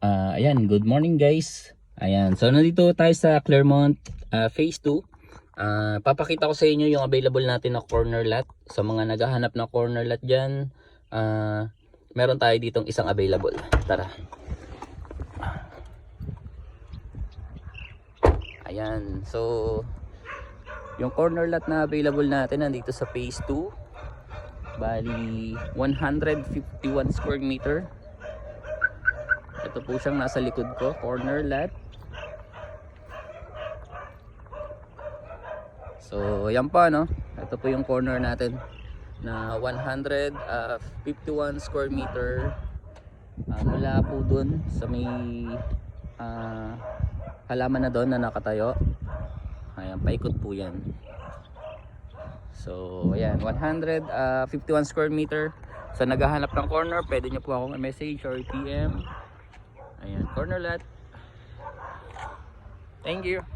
Ayan, good morning guys. Ayan, so nandito tayo sa Clermont Phase 2. Papakita ko sa inyo yung available natin na corner lot. Sa mga naghahanap ng corner lot dyan, meron tayo ditong isang available. Tara. Ayan, so yung corner lot na available natin nandito sa Phase 2. Bali, 151 square meter. Ito po siyang nasa likod ko, corner lot. So, yan pa no. Ito po yung corner natin na 151 square meter. Mula po dun sa may halaman na doon na nakatayo. Ayan, paikot po yan. So, ayan, 151 square meter. Sa naghahanap ng corner, pwede nyo po akong message or PM. Ayan, corner lot. Thank you.